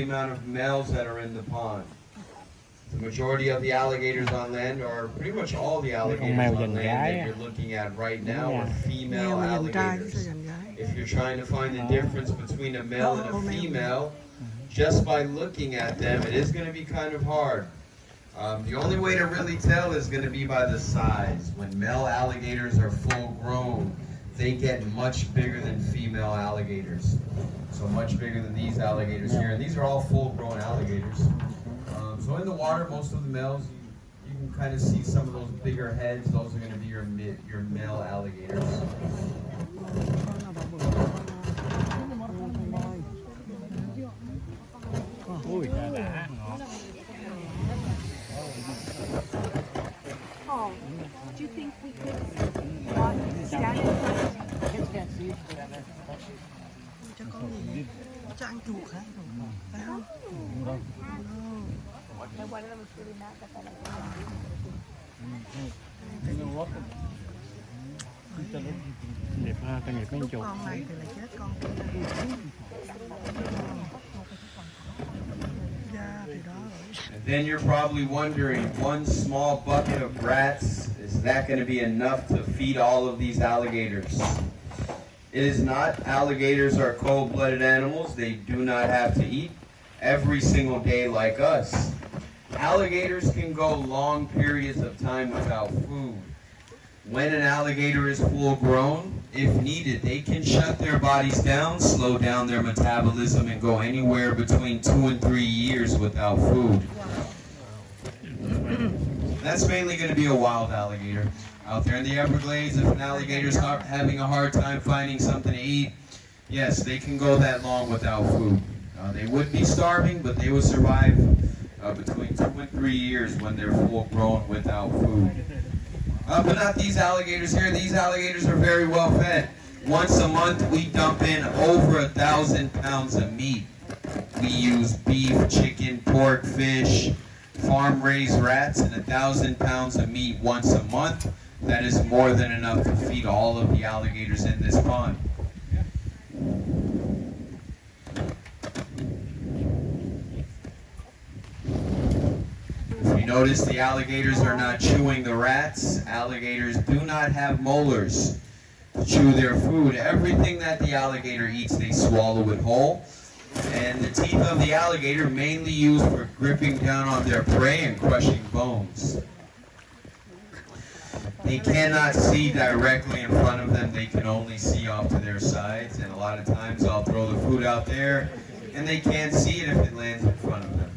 the amount of males that are in the pond. The majority of the alligators on land, or pretty much all the alligators on land that you're looking at right now, are female alligators. If you're trying to find the difference between a male and a female, just by looking at them, it is going to be kind of hard. The only way to really tell is going to be by the size. When male alligators are full grown, they get much bigger than female alligators. So much bigger than these alligators here. And these are all full grown alligators. So in the water, most of the males, you can kind of see some of those bigger heads. Those are going to be your male alligators. Oh, do you think we could walk stand in front? Kids can't see. Cho ăn chuột hả? Phải không? Đẹp ha, cái nghiệp mấy chuột. Con này thì là chết con kia. Ra thì đó rồi. And then you're probably wondering, one small bucket of rats, is that going to be enough to feed all of these alligators? It is not. Alligators are cold-blooded animals. They do not have to eat every single day like us. Alligators can go long periods of time without food. When an alligator is full grown, if needed, they can shut their bodies down, slow down their metabolism, and go anywhere between 2 and 3 years without food. That's mainly going to be a wild alligator. Out there in the Everglades, if an alligator's having a hard time finding something to eat, yes, they can go that long without food. They would be starving, but they would survive between 2 and 3 years when they're full grown without food. But not these alligators here. These alligators are very well fed. Once a month, we dump in over 1,000 pounds of meat. We use beef, chicken, pork, fish, farm-raised rats, and 1,000 pounds of meat once a month. That is more than enough to feed all of the alligators in this pond. If you notice, the alligators are not chewing the rats. Alligators do not have molars to chew their food. Everything that the alligator eats, they swallow it whole. And the teeth of the alligator mainly used for gripping down on their prey and crushing bones. They cannot see directly in front of them. They can only see off to their sides. And a lot of times I'll throw the food out there and they can't see it if it lands in front of them.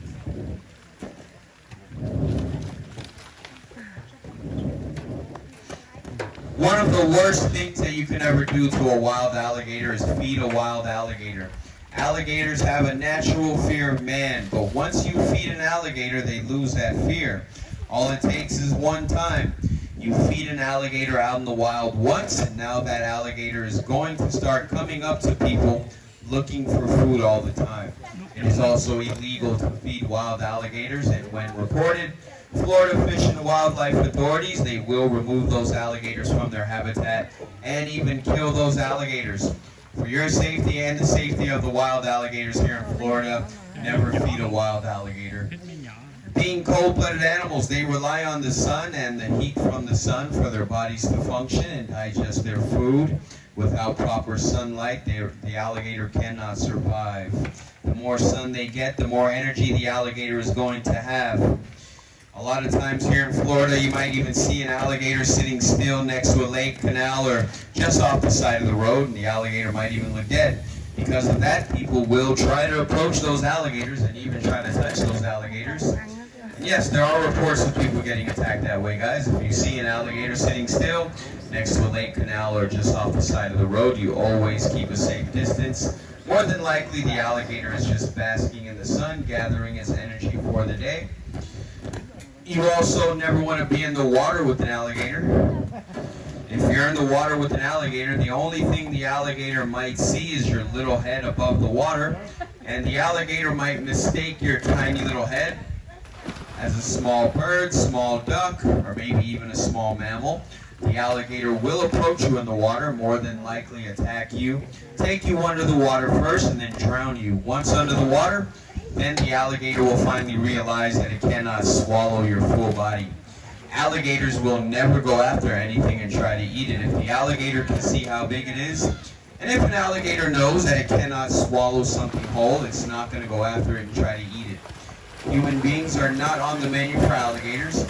One of the worst things that you can ever do to a wild alligator is feed a wild alligator. Alligators have a natural fear of man, but once you feed an alligator, they lose that fear. All it takes is one time. You feed an alligator out in the wild once, and now that alligator is going to start coming up to people looking for food all the time. It is also illegal to feed wild alligators, and when reported, Florida Fish and Wildlife authorities, they will remove those alligators from their habitat and even kill those alligators. For your safety and the safety of the wild alligators here in Florida, never feed a wild alligator. Being cold-blooded animals, they rely on the sun and the heat from the sun for their bodies to function and digest their food. Without proper sunlight, the alligator cannot survive. The more sun they get, the more energy the alligator is going to have. A lot of times here in Florida, you might even see an alligator sitting still next to a lake, canal, or just off the side of the road, and the alligator might even look dead. Because of that, people will try to approach those alligators and even try to touch those alligators. And yes, there are reports of people getting attacked that way, guys. If you see an alligator sitting still next to a lake, canal, or just off the side of the road, you always keep a safe distance. More than likely, the alligator is just basking in the sun, gathering its energy for the day. You also never want to be in the water with an alligator. If you're in the water with an alligator, the only thing the alligator might see is your little head above the water, and the alligator might mistake your tiny little head as a small bird, small duck, or maybe even a small mammal. The alligator will approach you in the water, more than likely attack you, take you under the water first, and then drown you. Once under the water, then the alligator will finally realize that it cannot swallow your full body. Alligators will never go after anything and try to eat it. If the alligator can see how big it is, and if an alligator knows that it cannot swallow something whole, it's not going to go after it and try to eat it. Human beings are not on the menu for alligators,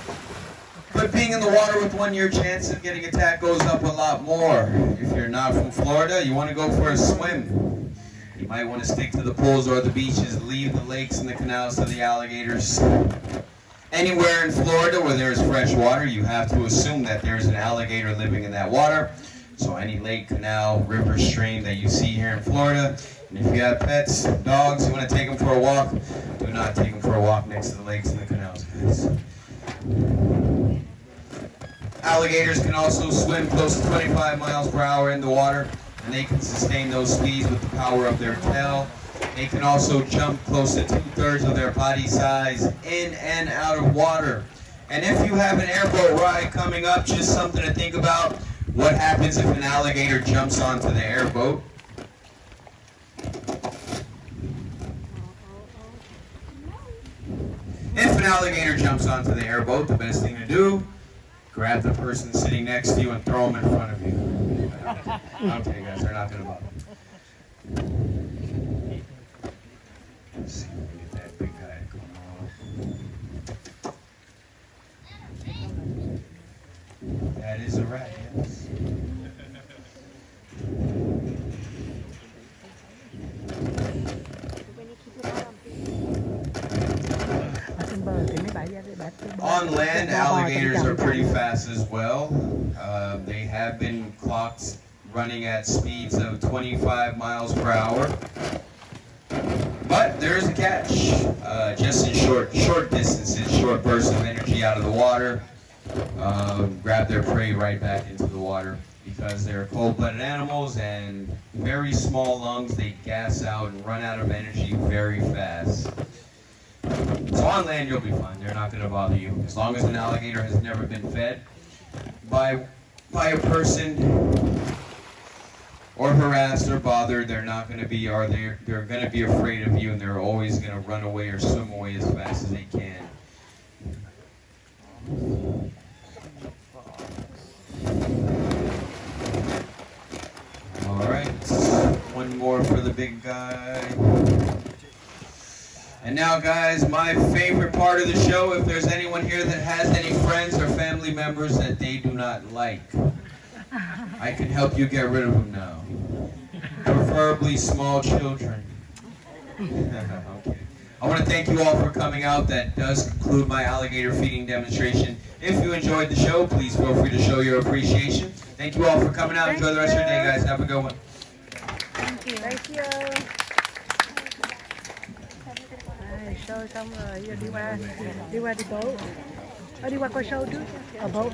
but being in the water with 1 year chance of getting attacked goes up a lot more. If you're not from Florida, you want to go for a swim. You might want to stick to the pools or the beaches, leave the lakes and the canals to the alligators. Anywhere in Florida where there's fresh water, you have to assume that there's an alligator living in that water. So any lake, canal, river, stream that you see here in Florida, and if you have pets, dogs, you want to take them for a walk, do not take them for a walk next to the lakes and the canals, guys. Alligators can also swim close to 25 miles per hour in the water, and they can sustain those speeds with the power of their tail. They can also jump close to 2/3 of their body size in and out of water. And if you have an airboat ride coming up, just something to think about. What happens if an alligator jumps onto the airboat? If an alligator jumps onto the airboat, the best thing to do, grab the person sitting next to you and throw them in front of you. Okay, guys, they're not going to bother. Let's see if we can get that big guy to come on. That is a rat, yes. On land, alligators are pretty fast as well. They have been clocked running at speeds of 25 miles per hour. But there is a catch. Just in short distances, short bursts of energy out of the water, grab their prey right back into the water. Because they're cold-blooded animals and very small lungs, they gas out and run out of energy very fast. So on land, you'll be fine. They're not going to bother you. As long as an alligator has never been fed by a person or harassed or bothered, they're not going to be, or they're going to be afraid of you, and they're always going to run away or swim away as fast as they can. All right, one more for the big guy. And now, guys, my favorite part of the show, if there's anyone here that has any friends or family members that they do not like, I can help you get rid of them now. Preferably small children. Okay. I want to thank you all for coming out. That does conclude my alligator feeding demonstration. If you enjoyed the show, please feel free to show your appreciation. Thank you all for coming out. Enjoy the rest of your day, guys. Have a good one. Thank you. Thank you. Show xong rồi giờ đi qua đi bộ. Đi qua coi show trước. Ở bộ.